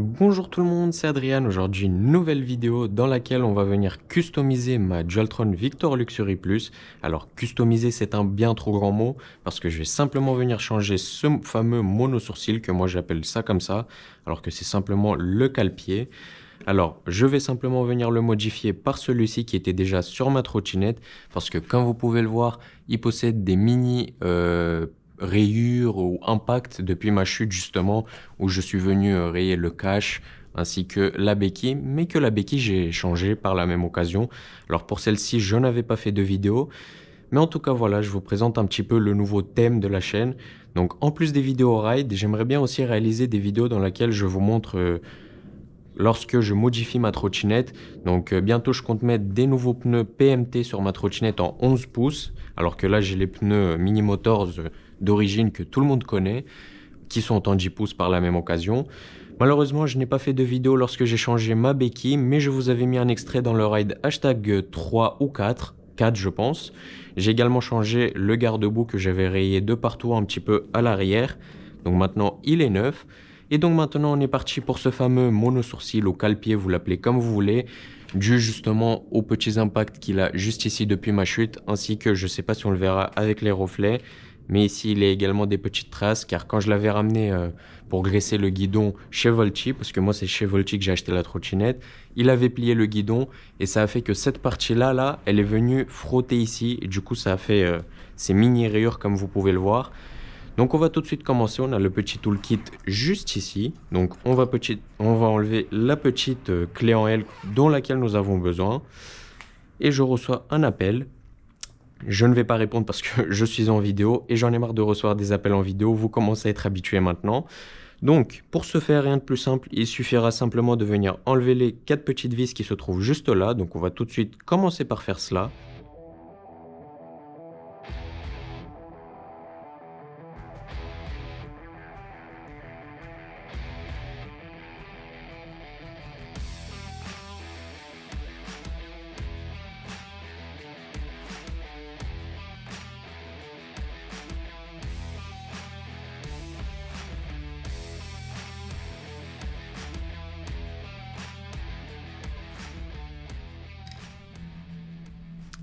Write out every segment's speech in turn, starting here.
Bonjour tout le monde, c'est Adrien. Aujourd'hui, une nouvelle vidéo dans laquelle on va venir customiser ma Dualtron Victor Luxury Plus. Alors, customiser, c'est un bien trop grand mot parce que je vais simplement venir changer ce fameux mono sourcil que moi j'appelle ça comme ça, alors que c'est simplement le cale-pied. Alors, je vais simplement venir le modifier par celui-ci qui était déjà sur ma trottinette parce que comme vous pouvez le voir, il possède des mini rayures ou impacts depuis ma chute justement où je suis venu rayer le cache ainsi que la béquille, mais que la béquille j'ai changé par la même occasion. Alors pour celle-ci, je n'avais pas fait de vidéo, mais en tout cas voilà, je vous présente un petit peu le nouveau thème de la chaîne. Donc en plus des vidéos ride, j'aimerais bien aussi réaliser des vidéos dans lesquelles je vous montre lorsque je modifie ma trottinette. Donc bientôt je compte mettre des nouveaux pneus PMT sur ma trottinette en 11 pouces, alors que là j'ai les pneus Mini Motors d'origine que tout le monde connaît, qui sont en 10 pouces par la même occasion. Malheureusement, je n'ai pas fait de vidéo lorsque j'ai changé ma béquille, mais je vous avais mis un extrait dans le ride hashtag 3 ou 4 je pense. J'ai également changé le garde-boue que j'avais rayé de partout un petit peu à l'arrière. Donc maintenant, il est neuf. Et donc maintenant, on est parti pour ce fameux mono-sourcil ou cale-pied, vous l'appelez comme vous voulez, dû justement aux petits impacts qu'il a juste ici depuis ma chute, ainsi que je ne sais pas si on le verra avec les reflets, mais ici il y a également des petites traces, car quand je l'avais ramené pour graisser le guidon chez Volti, parce que moi c'est chez Volti que j'ai acheté la trottinette, il avait plié le guidon et ça a fait que cette partie-là, elle est venue frotter ici, et du coup ça a fait ces mini rayures comme vous pouvez le voir. Donc on va tout de suite commencer, on a le petit toolkit juste ici. Donc on va enlever la petite clé en L dont laquelle nous avons besoin. Et je reçois un appel. Je ne vais pas répondre parce que je suis en vidéo et j'en ai marre de recevoir des appels en vidéo. Vous commencez à être habitués maintenant. Donc pour ce faire, rien de plus simple, il suffira simplement de venir enlever les 4 petites vis qui se trouvent juste là. Donc on va tout de suite commencer par faire cela.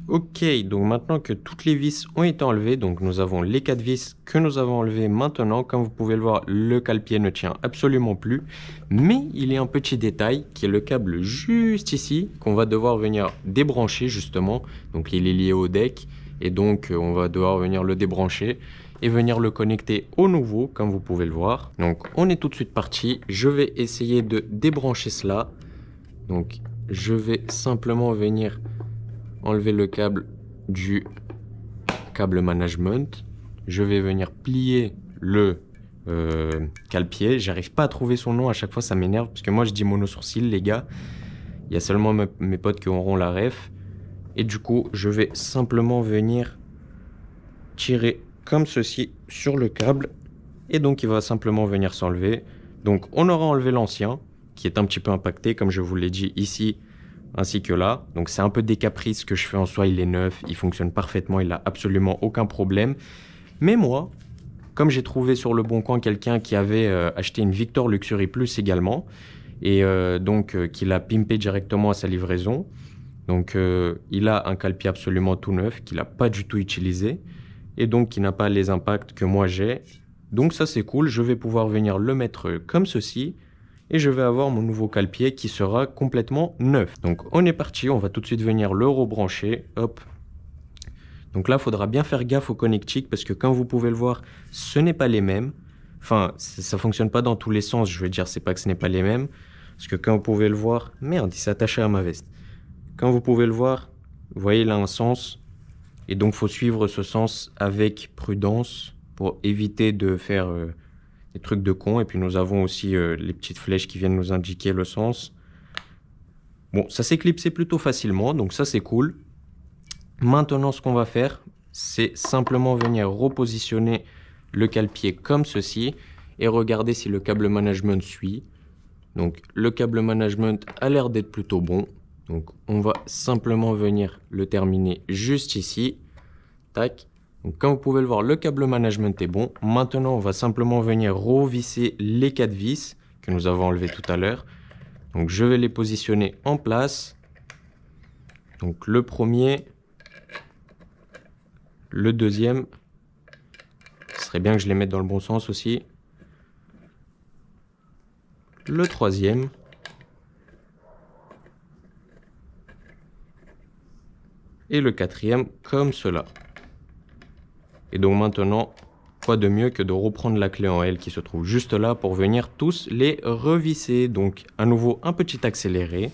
Ok, donc maintenant que toutes les vis ont été enlevées, donc nous avons les 4 vis que nous avons enlevées maintenant. Comme vous pouvez le voir, le cale-pied ne tient absolument plus. Mais il y a un petit détail qui est le câble juste ici qu'on va devoir venir débrancher justement. Donc il est lié au deck et donc on va devoir venir le débrancher et venir le connecter au nouveau comme vous pouvez le voir. Donc on est tout de suite parti. Je vais essayer de débrancher cela. Donc je vais simplement venir enlever le câble du câble management. Je vais venir plier le cale-pied. J'arrive pas à trouver son nom, à chaque fois ça m'énerve parce que moi je dis mono sourcil les gars. Il y a seulement mes potes qui auront la ref. Et du coup je vais simplement venir tirer comme ceci sur le câble. Et donc il va simplement venir s'enlever. Donc on aura enlevé l'ancien qui est un petit peu impacté comme je vous l'ai dit ici ainsi que là. Donc c'est un peu des caprices que je fais en soi, il est neuf, il fonctionne parfaitement, il n'a absolument aucun problème. Mais moi, comme j'ai trouvé sur le bon coin quelqu'un qui avait acheté une Victor Luxury Plus également, et qui l'a pimpé directement à sa livraison, donc il a un cale-pied absolument tout neuf, qu'il n'a pas du tout utilisé, et donc qui n'a pas les impacts que moi j'ai. Donc ça c'est cool, je vais pouvoir venir le mettre comme ceci, et je vais avoir mon nouveau cale-pied qui sera complètement neuf. Donc on est parti, on va tout de suite venir le rebrancher, hop. Donc là, il faudra bien faire gaffe au connectique parce que comme vous pouvez le voir, ce n'est pas les mêmes. Enfin, ça fonctionne pas dans tous les sens, je veux dire, c'est pas que ce n'est pas les mêmes. Parce que comme vous pouvez le voir, merde, il s'est attaché à ma veste. Comme vous pouvez le voir, vous voyez, il a un sens. Et donc, il faut suivre ce sens avec prudence pour éviter de faire des trucs de con. Et puis nous avons aussi les petites flèches qui viennent nous indiquer le sens. Bon, ça s'est clipsé plutôt facilement, donc ça c'est cool. Maintenant, ce qu'on va faire, c'est simplement venir repositionner le cale-pied comme ceci et regarder si le câble management suit. Donc le câble management a l'air d'être plutôt bon. Donc on va simplement venir le terminer juste ici. Tac. Donc comme vous pouvez le voir, le câble management est bon. Maintenant, on va simplement venir revisser les 4 vis que nous avons enlevés tout à l'heure. Donc je vais les positionner en place. Donc le premier, le deuxième, ce serait bien que je les mette dans le bon sens aussi. Le troisième. Et le quatrième comme cela. Et donc maintenant, quoi de mieux que de reprendre la clé en L qui se trouve juste là pour venir tous les revisser. Donc à nouveau un petit accéléré.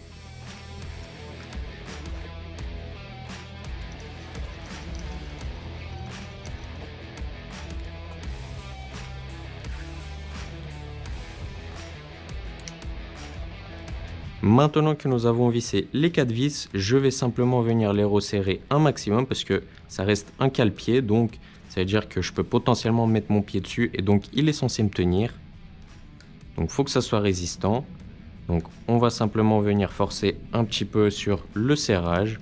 Maintenant que nous avons vissé les 4 vis, je vais simplement venir les resserrer un maximum parce que ça reste un cale-pied, donc ça veut dire que je peux potentiellement mettre mon pied dessus et donc il est censé me tenir. Donc il faut que ça soit résistant. Donc on va simplement venir forcer un petit peu sur le serrage.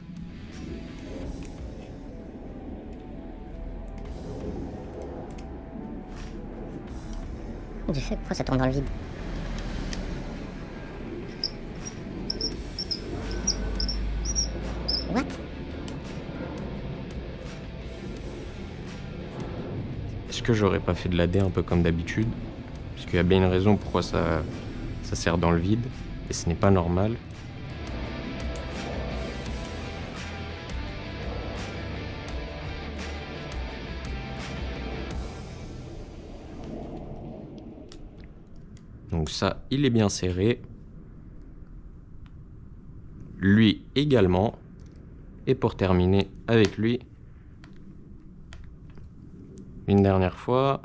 Du fait, pourquoi ça tourne dans le vide? What? Est-ce que j'aurais pas fait de la D un peu comme d'habitude? Parce qu'il y a bien une raison pourquoi ça sert dans le vide. Et ce n'est pas normal. Donc ça, il est bien serré. Lui également. Et pour terminer avec lui, une dernière fois.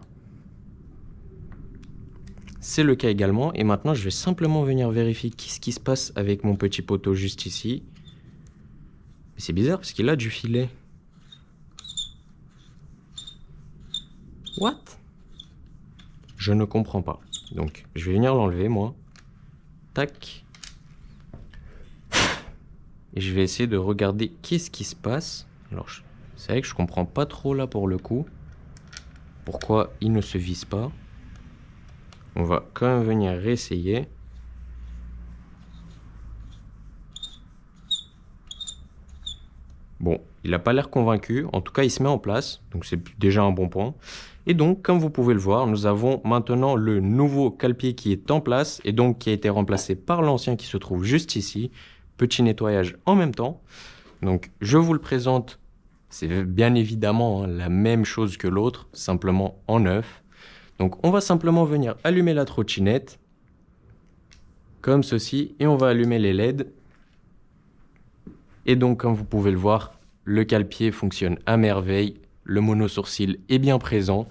C'est le cas également. Et maintenant, je vais simplement venir vérifier ce qui se passe avec mon petit poteau juste ici. C'est bizarre parce qu'il a du filet. What? Je ne comprends pas. Donc, je vais venir l'enlever, moi. Tac. Et je vais essayer de regarder qu'est-ce qui se passe. Alors, c'est vrai que je comprends pas trop là pour le coup. Pourquoi il ne se visse pas. On va quand même venir réessayer. Bon, il n'a pas l'air convaincu. En tout cas, il se met en place. Donc, c'est déjà un bon point. Et donc, comme vous pouvez le voir, nous avons maintenant le nouveau cale-pied qui est en place. Et donc, qui a été remplacé par l'ancien qui se trouve juste ici. Petit nettoyage en même temps. Donc, je vous le présente. C'est bien évidemment la même chose que l'autre, simplement en neuf. Donc, on va simplement venir allumer la trottinette. Comme ceci. Et on va allumer les LED. Et donc, comme vous pouvez le voir, le cale-pied fonctionne à merveille. Le mono-sourcil est bien présent.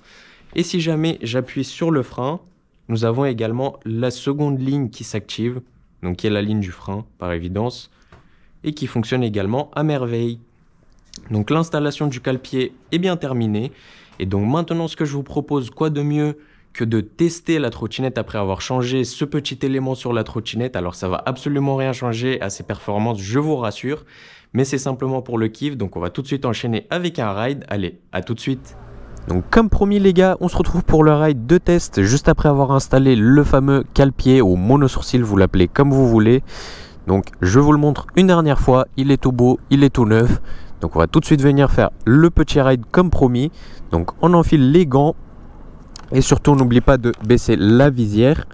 Et si jamais j'appuie sur le frein, nous avons également la seconde ligne qui s'active. Donc qui est la ligne du frein, par évidence. Et qui fonctionne également à merveille. Donc l'installation du cale-pied est bien terminée. Et donc maintenant, ce que je vous propose, quoi de mieux que de tester la trottinette après avoir changé ce petit élément sur la trottinette. Alors ça va absolument rien changer à ses performances, je vous rassure. Mais c'est simplement pour le kiff. Donc on va tout de suite enchaîner avec un ride. Allez, à tout de suite. Donc comme promis les gars, on se retrouve pour le ride de test juste après avoir installé le fameux cale-pied ou mono-sourcil, vous l'appelez comme vous voulez. Donc je vous le montre une dernière fois, il est tout beau, il est tout neuf. Donc on va tout de suite venir faire le petit ride comme promis. Donc on enfile les gants et surtout on n'oublie pas de baisser la visière.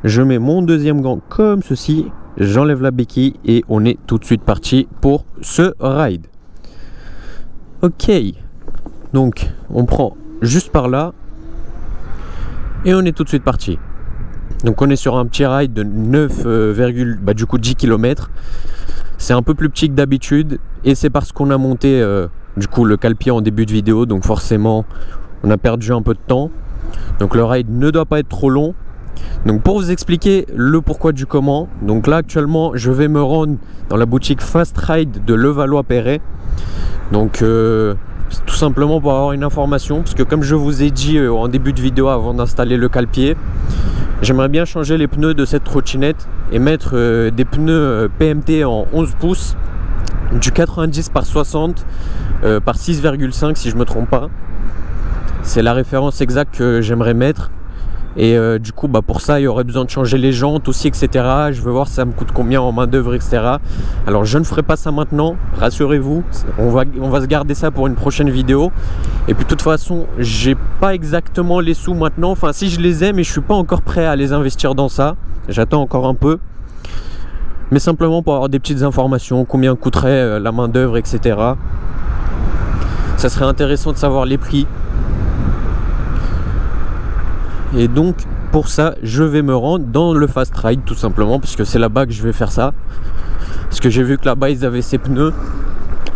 Je mets mon deuxième gant comme ceci, j'enlève la béquille et on est tout de suite parti pour ce ride. Ok. Donc on prend juste par là et on est tout de suite parti. Donc on est sur un petit ride de 10 km. C'est un peu plus petit que d'habitude et c'est parce qu'on a monté du coup le cale-pied en début de vidéo. Donc forcément on a perdu un peu de temps. Donc le ride ne doit pas être trop long. Donc pour vous expliquer le pourquoi du comment. Donc là actuellement je vais me rendre dans la boutique Fast Ride de Levallois-Perret. Donc tout simplement pour avoir une information, parce que comme je vous ai dit en début de vidéo avant d'installer le cale-pied, j'aimerais bien changer les pneus de cette trottinette et mettre des pneus PMT en 11 pouces, du 90 par 60 par 6,5 si je me trompe pas. C'est la référence exacte que j'aimerais mettre. Et du coup pour ça il y aurait besoin de changer les jantes aussi, etc. Je veux voir ça me coûte combien en main d'œuvre, etc. Alors je ne ferai pas ça maintenant, rassurez-vous, on va se garder ça pour une prochaine vidéo. Et puis de toute façon j'ai pas exactement les sous maintenant, enfin si je les ai, mais je suis pas encore prêt à les investir dans ça, j'attends encore un peu. Mais simplement pour avoir des petites informations, combien coûterait la main d'œuvre, etc. Ça serait intéressant de savoir les prix. Et donc pour ça je vais me rendre dans le Fast Ride tout simplement, parce que c'est là-bas que je vais faire ça. Parce que j'ai vu que là-bas ils avaient ces pneus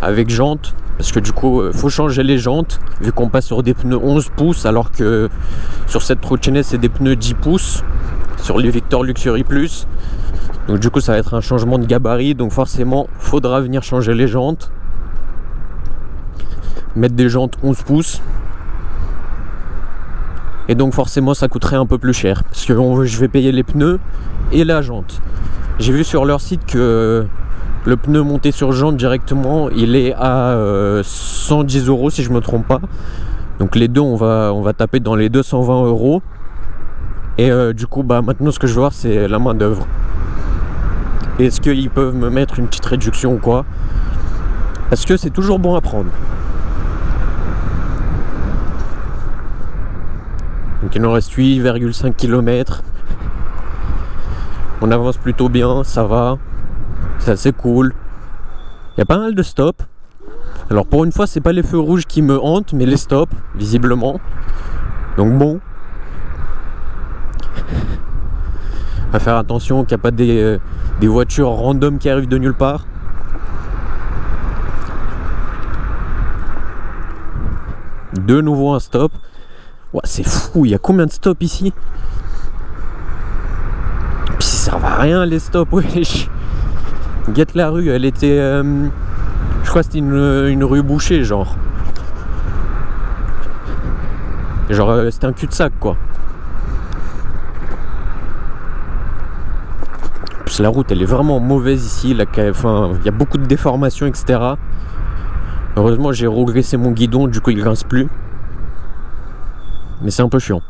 avec jantes, parce que du coup faut changer les jantes vu qu'on passe sur des pneus 11 pouces alors que sur cette trottinette c'est des pneus 10 pouces sur les Victor Luxury Plus. Donc du coup ça va être un changement de gabarit, donc forcément faudra venir changer les jantes, mettre des jantes 11 pouces. Et donc forcément ça coûterait un peu plus cher, parce que je vais payer les pneus et la jante. J'ai vu sur leur site que le pneu monté sur jante directement il est à 110 € si je me trompe pas. Donc les deux on va taper dans les 220 €. Et du coup maintenant ce que je veux voir c'est la main d'œuvre. Est-ce qu'ils peuvent me mettre une petite réduction ou quoi? Parce que c'est toujours bon à prendre. Donc il nous reste 8,5 km. On avance plutôt bien, ça va. C'est assez cool. Il y a pas mal de stops. Alors pour une fois c'est pas les feux rouges qui me hantent, mais les stops, visiblement. Donc bon. À faire attention qu'il n'y a pas des voitures random qui arrivent de nulle part. De nouveau un stop. Ouais, c'est fou, il y a combien de stops ici? Puis ça sert à rien les stops, wesh. Guette la rue, elle était... je crois que c'était une rue bouchée, genre. Genre, c'était un cul-de-sac, quoi. Puis la route, elle est vraiment mauvaise ici. Enfin, il y a beaucoup de déformations, etc. Heureusement, j'ai regraissé mon guidon, du coup, il grince plus. Mais c'est un peu chiant.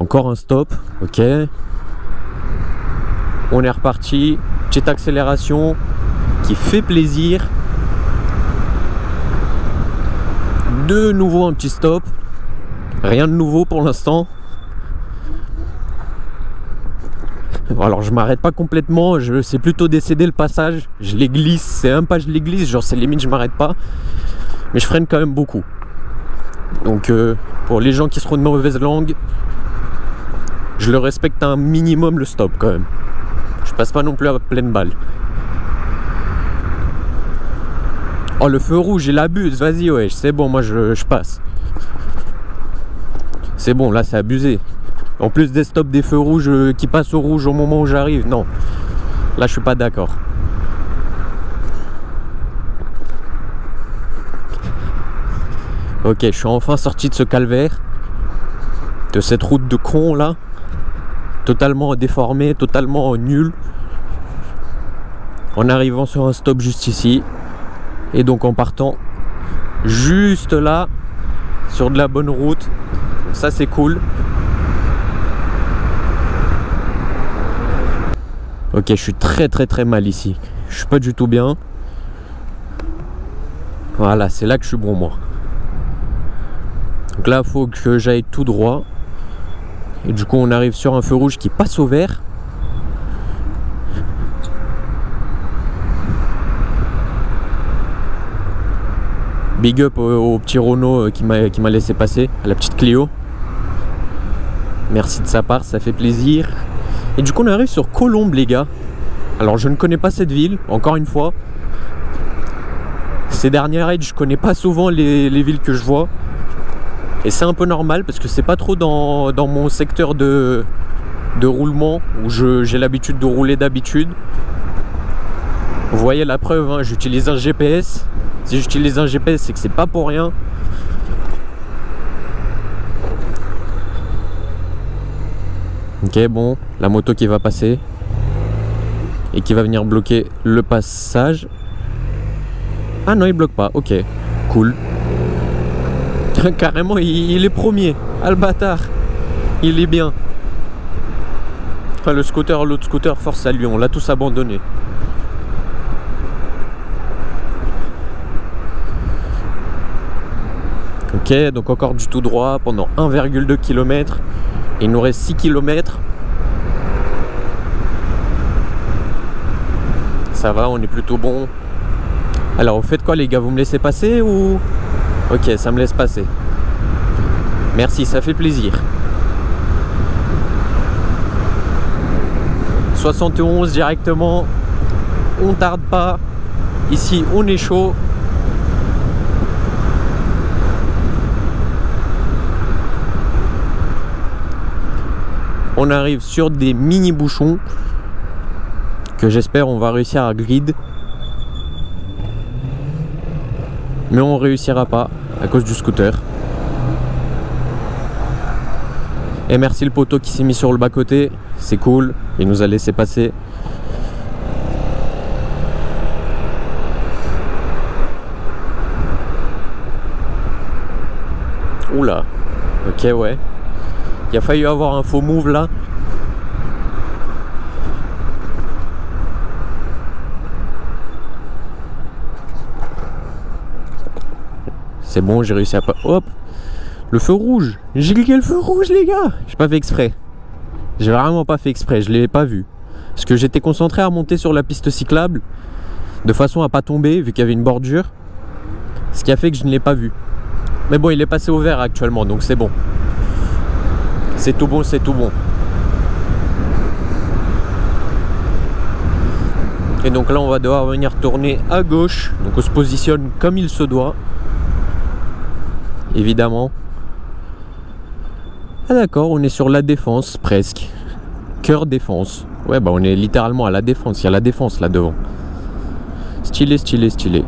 Encore un stop, ok. On est reparti. Petite accélération qui fait plaisir. De nouveau un petit stop. Rien de nouveau pour l'instant. Alors je m'arrête pas complètement, c'est plutôt décéder le passage. Je les glisse, c'est même pas je les glisse, genre c'est limite je m'arrête pas. Mais je freine quand même beaucoup. Donc pour les gens qui seront de mauvaise langue, je le respecte un minimum le stop quand même. Je passe pas non plus à pleine balle. Oh le feu rouge il abuse, vas-y ouais, c'est bon, moi je passe. C'est bon, là c'est abusé. En plus des stops des feux rouges qui passent au rouge au moment où j'arrive, non. Là je suis pas d'accord. Ok, je suis enfin sorti de ce calvaire, de cette route de con là, totalement déformée, totalement nulle, en arrivant sur un stop juste ici, et donc en partant juste là, sur de la bonne route. Ça c'est cool. Ok, je suis très mal ici, je suis pas du tout bien. Voilà, c'est là que je suis bon moi. Donc là il faut que j'aille tout droit. Et du coup on arrive sur un feu rouge qui passe au vert. Big up au petit Renault qui m'a laissé passer, à la petite Clio. Merci de sa part, ça fait plaisir. Et du coup on arrive sur Colombes les gars. Alors je ne connais pas cette ville, encore une fois. Ces dernières rides je connais pas souvent les villes que je vois. Et c'est un peu normal parce que c'est pas trop dans mon secteur de roulement où j'ai l'habitude de rouler d'habitude. Vous voyez la preuve, hein, j'utilise un GPS. Si j'utilise un GPS c'est que c'est pas pour rien. Ok, bon, la moto qui va passer et qui va venir bloquer le passage. Ah non, il bloque pas, ok, cool. Carrément, il est premier. Ah le bâtard, il est bien. Enfin, le scooter, l'autre scooter, force à lui, on l'a tous abandonné. Ok, donc encore du tout droit pendant 1,2 km. Il nous reste 6 km. Ça va, on est plutôt bon. Alors, vous faites quoi les gars? Vous me laissez passer ou... Ok, ça me laisse passer. Merci, ça fait plaisir. 71 directement. On tarde pas. Ici, on est chaud. On arrive sur des mini bouchons que j'espère on va réussir à grid. Mais on réussira pas à cause du scooter. Et merci le poteau qui s'est mis sur le bas côté, c'est cool, il nous a laissé passer. Oula, ok ouais. Il a failli avoir un faux move là. C'est bon, j'ai réussi à pas... Hop! Le feu rouge! J'ai cliqué le feu rouge les gars! J'ai pas fait exprès. J'ai vraiment pas fait exprès, je l'ai pas vu. Parce que j'étais concentré à monter sur la piste cyclable de façon à pas tomber vu qu'il y avait une bordure. Ce qui a fait que je ne l'ai pas vu. Mais bon, il est passé au vert actuellement, donc c'est bon. C'est tout bon, c'est tout bon. Et donc là, on va devoir venir tourner à gauche. Donc on se positionne comme il se doit. Évidemment. Ah d'accord, on est sur la Défense, presque. Cœur Défense. Ouais, bah on est littéralement à la Défense. Il y a la Défense là devant. Stylé, stylé, stylé.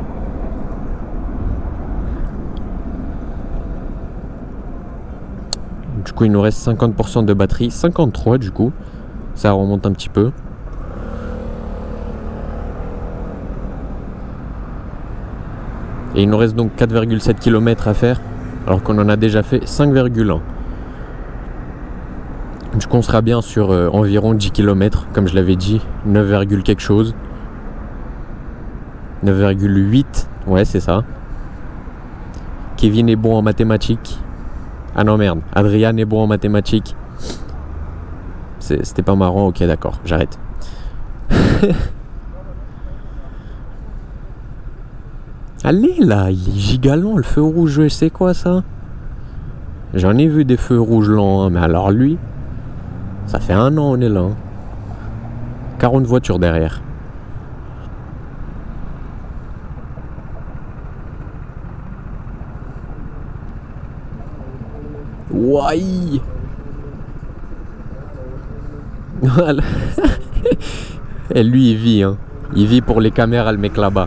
Du coup, il nous reste 50% de batterie. 53 du coup. Ça remonte un petit peu. Et il nous reste donc 4,7 km à faire. Alors qu'on en a déjà fait 5,1. Du coup, on sera bien sur environ 10 km, comme je l'avais dit. 9, quelque chose. 9,8. Ouais, c'est ça. Kevin est bon en mathématiques. Ah non, merde. Adrien est bon en mathématiques. C'était pas marrant. Ok, d'accord. J'arrête. Allez là, il est giga lent le feu rouge, c'est quoi ça? J'en ai vu des feux rouges lents, hein, mais alors lui, ça fait 1 an on est là. Hein. 40 voitures derrière. Ouaille. Voilà. Et lui il vit, hein. Il vit pour les caméras le mec là-bas.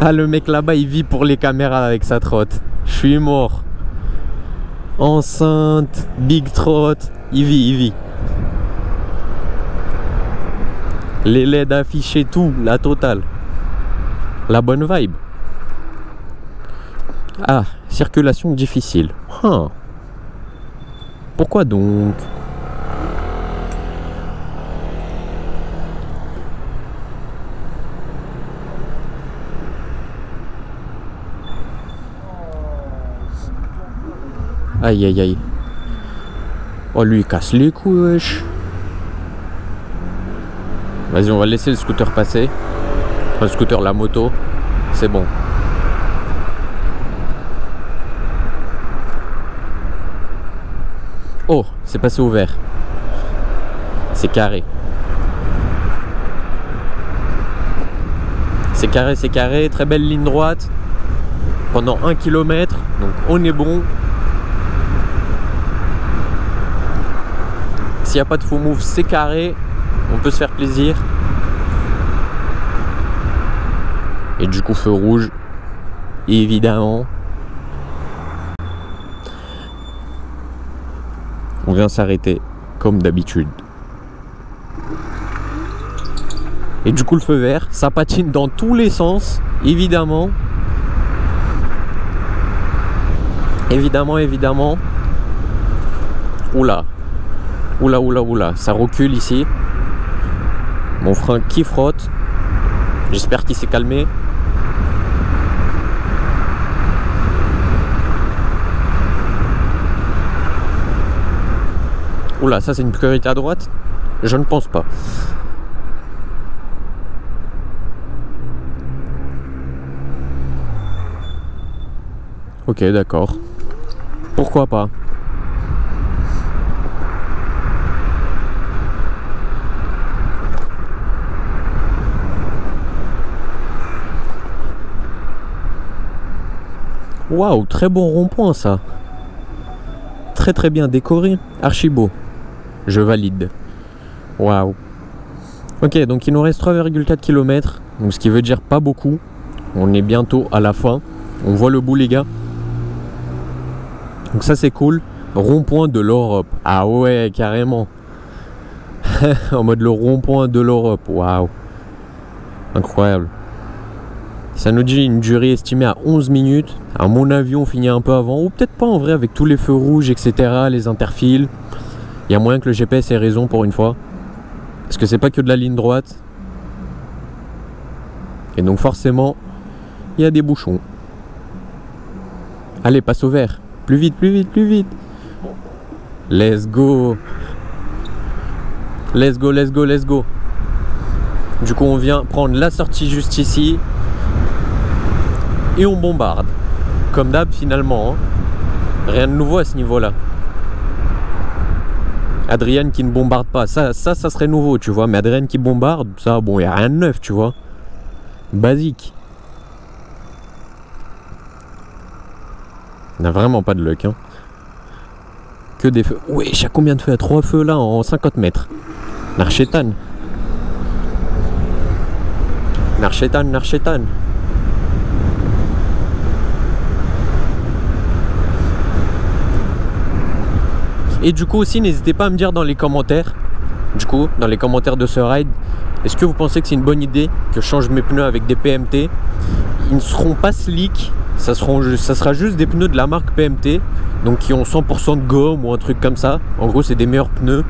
Ah, le mec là-bas, il vit pour les caméras avec sa trotte. Je suis mort. Enceinte, big trotte. Il vit, il vit. Les LED affichés, tout, la totale. La bonne vibe. Ah, circulation difficile. Huh. Pourquoi donc? Aïe aïe aïe. Oh lui il casse les couilles wesh. Vas-y, on va laisser le scooter passer. Enfin, le scooter, la moto. C'est bon. Oh, c'est passé au vert. C'est carré. C'est carré, c'est carré. Très belle ligne droite. Pendant 1 km. Donc on est bon. S'il n'y a pas de faux move, c'est carré. On peut se faire plaisir. Et du coup, feu rouge. Évidemment. On vient s'arrêter comme d'habitude. Et du coup, le feu vert, ça patine dans tous les sens. Évidemment. Évidemment, évidemment. Oula. Oula, oula, oula. Ça recule ici. Mon frein qui frotte. J'espère qu'il s'est calmé. Oula, ça c'est une priorité à droite? Je ne pense pas. Ok, d'accord. Pourquoi pas? Waouh, très bon rond-point ça. Très très bien décoré, archi beau. Je valide. Waouh. Ok, donc il nous reste 3,4 km, donc ce qui veut dire pas beaucoup. On est bientôt à la fin. On voit le bout les gars. Donc ça c'est cool. Rond-point de l'Europe. Ah ouais, carrément. En mode le rond-point de l'Europe. Waouh. Incroyable. Ça nous dit une durée estimée à 11 minutes. À mon avis, on finit un peu avant. Ou peut-être pas en vrai avec tous les feux rouges, etc. Les interfiles. Il y a moyen que le GPS ait raison pour une fois. Parce que c'est pas que de la ligne droite. Et donc forcément, il y a des bouchons. Allez, passe au vert. Plus vite, plus vite, plus vite. Let's go. Let's go, let's go, let's go. Du coup, on vient prendre la sortie juste ici. Et on bombarde. Comme d'hab finalement. Hein. Rien de nouveau à ce niveau-là. Adrienne qui ne bombarde pas. Ça serait nouveau, tu vois. Mais Adrienne qui bombarde, ça, bon, il n'y a rien de neuf, tu vois. Basique. On n'a vraiment pas de luck, hein. Que des feux. Wesh, à combien de feux? À 3 feux là en 50 mètres. Narchetan. Narchetan, Narchetan. Et du coup aussi, n'hésitez pas à me dire dans les commentaires, dans les commentaires de ce ride, est-ce que vous pensez que c'est une bonne idée que je change mes pneus avec des PMT? Ils ne seront pas slick, ça sera juste des pneus de la marque PMT, donc qui ont 100% de gomme ou un truc comme ça. En gros, c'est des meilleurs pneus.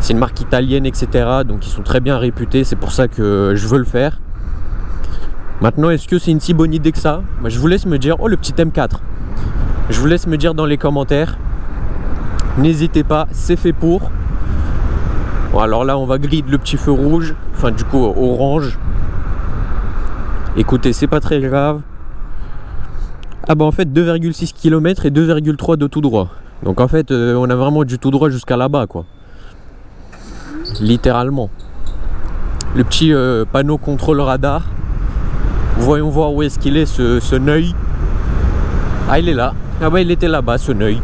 C'est une marque italienne, etc. Donc ils sont très bien réputés, c'est pour ça que je veux le faire. Maintenant, est-ce que c'est une si bonne idée que ça? Bah, je vous laisse me dire. Oh, le petit M4. Je vous laisse me dire dans les commentaires. N'hésitez pas, c'est fait pour. Bon, alors là, on va grid le petit feu rouge. Enfin, du coup, orange. Écoutez, c'est pas très grave. Ah bah en fait, 2,6 km et 2,3 de tout droit. Donc en fait, on a vraiment du tout droit jusqu'à là-bas, quoi. Littéralement. Le petit panneau contrôle radar. Voyons voir où est-ce qu'il est, ce Neuil. Ah, il est là. Ah bah, il était là-bas, ce Neuil.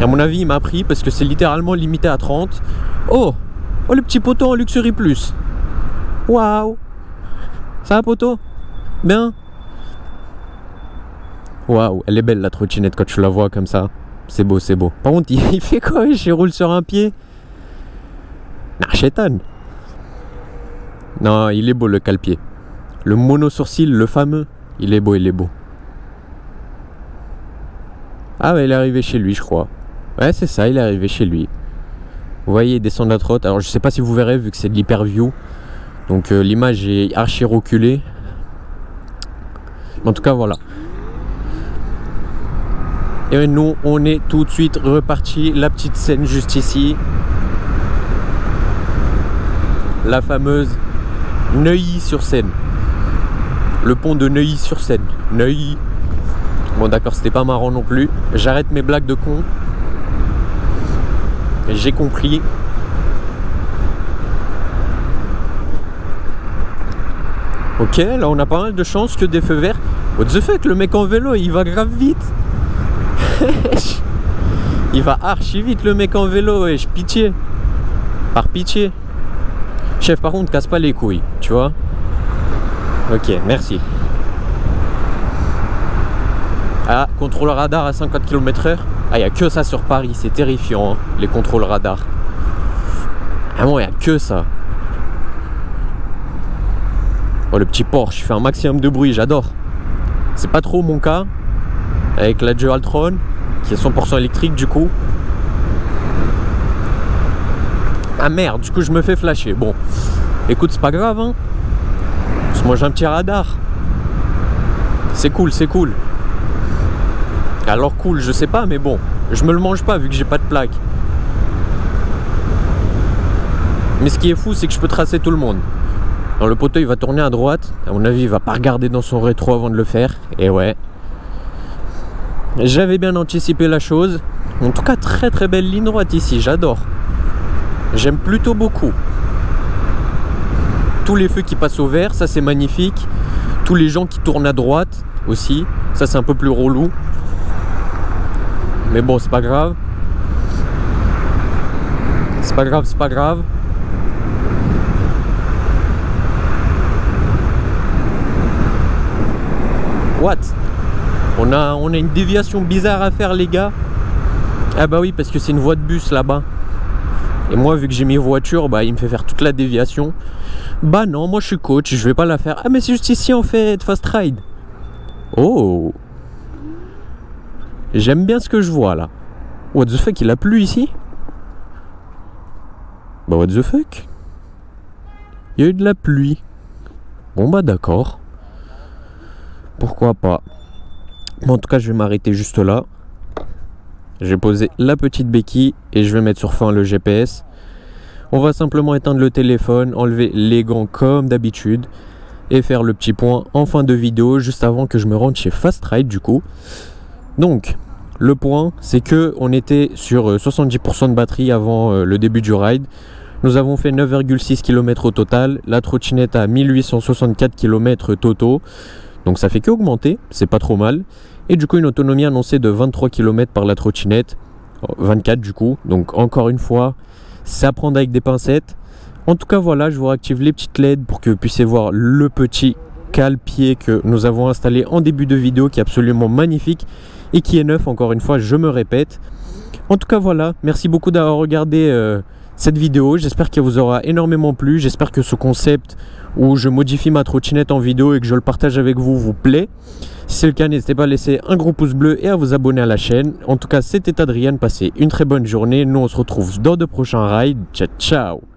À mon avis, il m'a pris parce que c'est littéralement limité à 30. Oh, oh, le petit poteau en Luxury Plus. Waouh. Ça va, poteau? Bien. Waouh, elle est belle la trottinette quand tu la vois comme ça. C'est beau, c'est beau. Par contre, il fait quoi? Il roule sur un pied. Narchetan. Non, il est beau le cale-pied. Le mono-sourcil, le fameux. Il est beau, il est beau. Ah ouais, il est arrivé chez lui, je crois. Ouais, c'est ça, il est arrivé chez lui. Vous voyez, il descend de la trotte. Alors, je sais pas si vous verrez, vu que c'est de l'hyperview. Donc, l'image est archi reculée. En tout cas, voilà. Et nous, on est tout de suite reparti. La petite scène juste ici. La fameuse Neuilly-sur-Seine. Le pont de Neuilly-sur-Seine. Neuilly. Bon, d'accord, c'était pas marrant non plus. J'arrête mes blagues de con. J'ai compris. Ok, là on a pas mal de chance que des feux verts. What the fuck, le mec en vélo, il va grave vite. Il va archi vite le mec en vélo, wesh, pitié. Par pitié. Chef, par contre, casse pas les couilles, tu vois. Ok, merci. Ah, contrôle radar à 50 km/h. Ah, il n'y a que ça sur Paris, c'est terrifiant, hein, les contrôles radar. Ah bon, il n'y a que ça. Oh, le petit Porsche, il fait un maximum de bruit, j'adore. C'est pas trop mon cas. Avec la Dualtron, qui est 100% électrique du coup. Ah merde, du coup je me fais flasher. Bon, écoute, c'est pas grave, hein. Parce que moi j'ai un petit radar. C'est cool, c'est cool. Alors cool, je sais pas, mais bon, je me le mange pas vu que j'ai pas de plaque. Mais ce qui est fou, c'est que je peux tracer tout le monde. Alors le poteau il va tourner à droite. À mon avis, il va pas regarder dans son rétro avant de le faire. Et ouais. J'avais bien anticipé la chose. En tout cas, très très belle ligne droite ici, j'adore. J'aime plutôt beaucoup. Tous les feux qui passent au vert, ça c'est magnifique. Tous les gens qui tournent à droite aussi, ça c'est un peu plus relou. Mais bon, c'est pas grave. C'est pas grave, c'est pas grave. What? On a une déviation bizarre à faire, les gars. Ah bah oui, parce que c'est une voie de bus là-bas. Et moi, vu que j'ai mes voitures, bah il me fait faire toute la déviation. Bah non, moi je suis coach, je vais pas la faire. Ah mais c'est juste ici en fait, fast ride. Oh. J'aime bien ce que je vois là. What the fuck, il a plu ici? Bah what the fuck? Il y a eu de la pluie. Bon bah d'accord. Pourquoi pas. Bon, en tout cas, je vais m'arrêter juste là. Je vais poser la petite béquille et je vais mettre sur fin le GPS. On va simplement éteindre le téléphone, enlever les gants comme d'habitude et faire le petit point en fin de vidéo juste avant que je me rende chez Fast Ride du coup. Donc, le point, c'est que on était sur 70% de batterie avant le début du ride. Nous avons fait 9,6 km au total. La trottinette a 1864 km totaux. Donc ça fait qu'augmenter, c'est pas trop mal. Et du coup une autonomie annoncée de 23 km par la trottinette, 24 du coup. Donc encore une fois, c'est à prendre avec des pincettes. En tout cas voilà, je vous réactive les petites LED pour que vous puissiez voir le petit cale-pied que nous avons installé en début de vidéo, qui est absolument magnifique et qui est neuf, encore une fois, je me répète. En tout cas voilà, merci beaucoup d'avoir regardé cette vidéo, j'espère qu'elle vous aura énormément plu, j'espère que ce concept où je modifie ma trottinette en vidéo et que je le partage avec vous vous plaît. Si c'est le cas, n'hésitez pas à laisser un gros pouce bleu et à vous abonner à la chaîne. En tout cas, c'était Adrien, passez une très bonne journée, nous on se retrouve dans de prochains rides, ciao ciao.